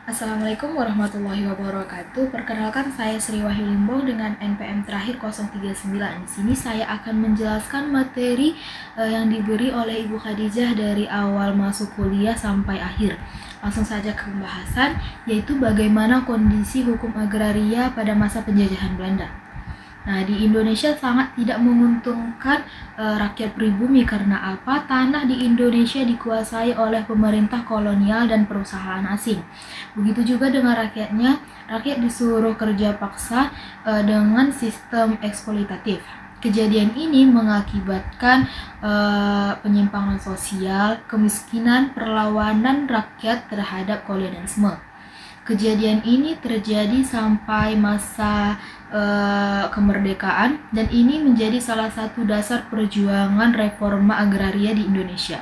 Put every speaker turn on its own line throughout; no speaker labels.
Assalamualaikum warahmatullahi wabarakatuh. Perkenalkan, saya Sri Wahyu Limbong dengan NPM terakhir 039. Di sini saya akan menjelaskan materi yang diberi oleh Ibu Khadijah dari awal masuk kuliah sampai akhir. Langsung saja ke pembahasan, yaitu bagaimana kondisi hukum agraria pada masa penjajahan Belanda. Nah, di Indonesia sangat tidak menguntungkan rakyat pribumi karena apa? Tanah di Indonesia dikuasai oleh pemerintah kolonial dan perusahaan asing. Begitu juga dengan rakyatnya, rakyat disuruh kerja paksa dengan sistem eksploitatif. Kejadian ini mengakibatkan penyimpangan sosial, kemiskinan, perlawanan rakyat terhadap kolonialisme. Kejadian ini terjadi sampai masa kemerdekaan dan ini menjadi salah satu dasar perjuangan reforma agraria di Indonesia.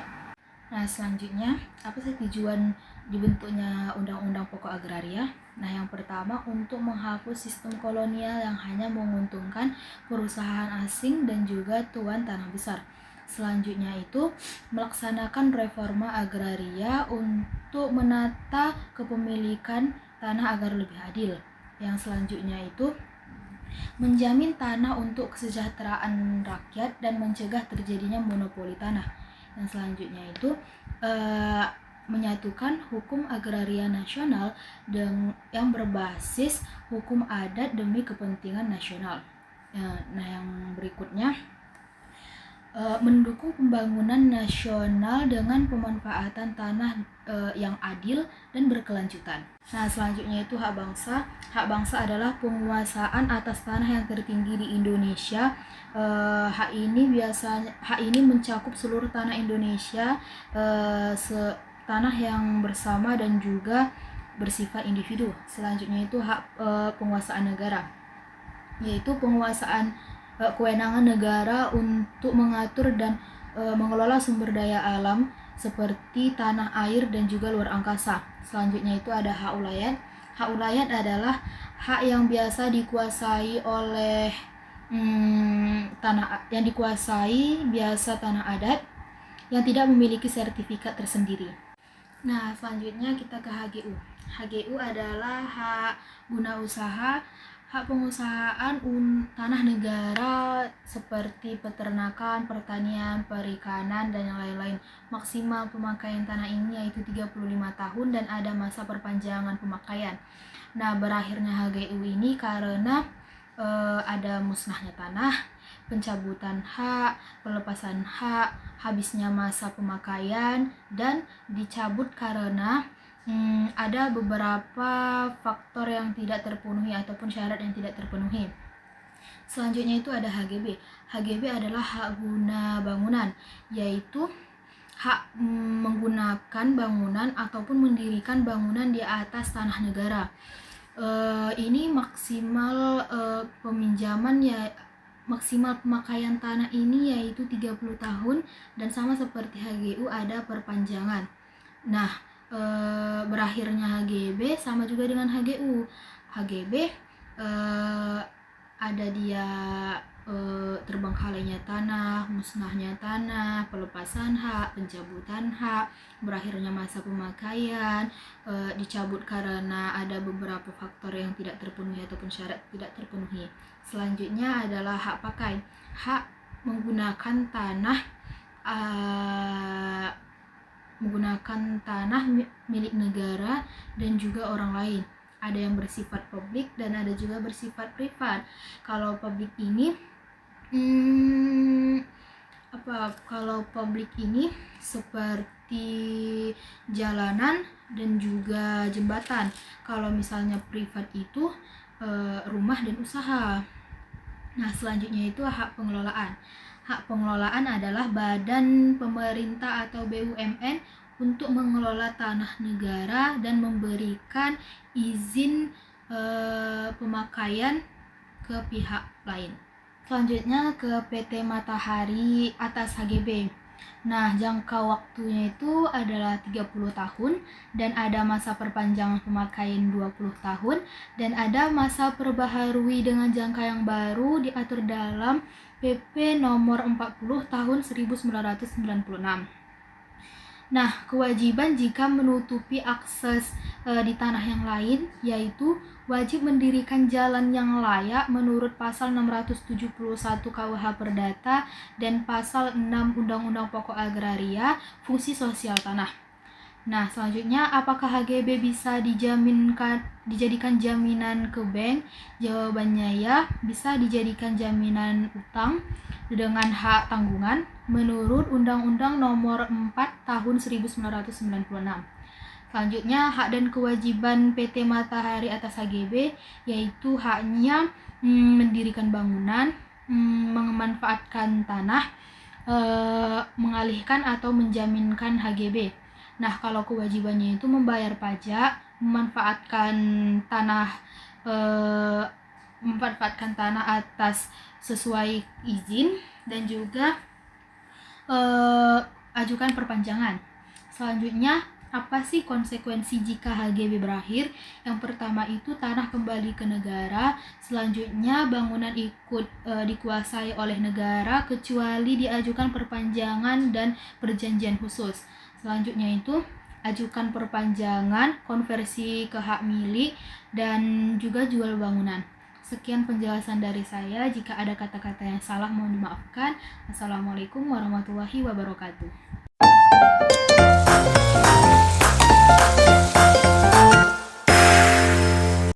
Nah, selanjutnya, apa sih tujuan dibentuknya Undang-Undang Pokok Agraria? Nah, yang pertama untuk menghapus sistem kolonial yang hanya menguntungkan perusahaan asing dan juga tuan tanah besar. Selanjutnya itu melaksanakan reforma agraria untuk menata kepemilikan tanah agar lebih adil. Yang selanjutnya itu menjamin tanah untuk kesejahteraan rakyat dan mencegah terjadinya monopoli tanah. Yang selanjutnya itu menyatukan hukum agraria nasional yang berbasis hukum adat demi kepentingan nasional. Nah, yang berikutnya mendukung pembangunan nasional dengan pemanfaatan tanah yang adil dan berkelanjutan. Nah, selanjutnya itu hak bangsa. Hak bangsa adalah penguasaan atas tanah yang tertinggi di Indonesia. Hak ini mencakup seluruh tanah Indonesia, tanah yang bersama dan juga bersifat individu. Selanjutnya itu hak penguasaan negara, yaitu penguasaan kewenangan negara untuk mengatur dan mengelola sumber daya alam seperti tanah, air, dan juga luar angkasa. Selanjutnya itu ada hak ulayat. Hak ulayat adalah hak yang biasa dikuasai oleh tanah adat yang tidak memiliki sertifikat tersendiri. Nah, selanjutnya kita ke HGU. HGU adalah hak guna usaha. Hak pengusahaan tanah negara seperti peternakan, pertanian, perikanan, dan yang lain-lain. Maksimal pemakaian tanah ini yaitu 35 tahun dan ada masa perpanjangan pemakaian. Nah, berakhirnya HGU ini karena ada musnahnya tanah, pencabutan hak, pelepasan hak, habisnya masa pemakaian, dan dicabut karena ada beberapa faktor yang tidak terpenuhi ataupun syarat yang tidak terpenuhi. Selanjutnya itu ada HGB. HGB adalah hak guna bangunan, yaitu hak menggunakan bangunan ataupun mendirikan bangunan di atas tanah negara. Ini maksimal peminjaman maksimal pemakaian tanah ini yaitu 30 tahun dan sama seperti HGU ada perpanjangan. Nah, berakhirnya HGB sama juga dengan HGU. HGB ada dia terbengkalainya tanah, musnahnya tanah, pelepasan hak, pencabutan hak, berakhirnya masa pemakaian, dicabut karena ada beberapa faktor yang tidak terpenuhi ataupun syarat tidak terpenuhi. Selanjutnya adalah hak pakai. Hak menggunakan tanah milik negara dan juga orang lain. Ada yang bersifat publik dan ada juga bersifat privat. Kalau publik ini kalau publik ini seperti jalanan dan juga jembatan. Kalau misalnya privat itu rumah dan usaha. Nah, selanjutnya itu hak pengelolaan. Hak pengelolaan adalah badan pemerintah atau BUMN untuk mengelola tanah negara dan memberikan izin pemakaian ke pihak lain. Selanjutnya ke PT Matahari atas HGB. Nah, jangka waktunya itu adalah 30 tahun dan ada masa perpanjangan pemakaian 20 tahun dan ada masa perbaharui dengan jangka yang baru diatur dalam PP nomor 40 tahun 1996. Nah, kewajiban jika menutupi akses di tanah yang lain, yaitu wajib mendirikan jalan yang layak menurut pasal 671 KUH Perdata dan pasal 6 Undang-Undang Pokok Agraria, fungsi sosial tanah. Nah, selanjutnya, apakah HGB bisa dijadikan jaminan ke bank? Jawabannya ya, bisa dijadikan jaminan utang dengan hak tanggungan menurut Undang-Undang Nomor 4 Tahun 1996. Selanjutnya, hak dan kewajiban PT Matahari atas HGB, yaitu haknya mendirikan bangunan, memanfaatkan tanah, mengalihkan atau menjaminkan HGB. Nah, kalau kewajibannya itu membayar pajak, tanah memanfaatkan tanah atas sesuai izin, dan juga ajukan perpanjangan. Selanjutnya, apa sih konsekuensi jika HGB berakhir? Yang pertama itu tanah kembali ke negara. Selanjutnya, bangunan ikut dikuasai oleh negara kecuali diajukan perpanjangan dan perjanjian khusus. Selanjutnya itu ajukan perpanjangan, konversi ke hak milik, dan juga jual bangunan. Sekian penjelasan dari saya. Jika ada kata-kata yang salah mohon dimaafkan. Assalamualaikum warahmatullahi wabarakatuh.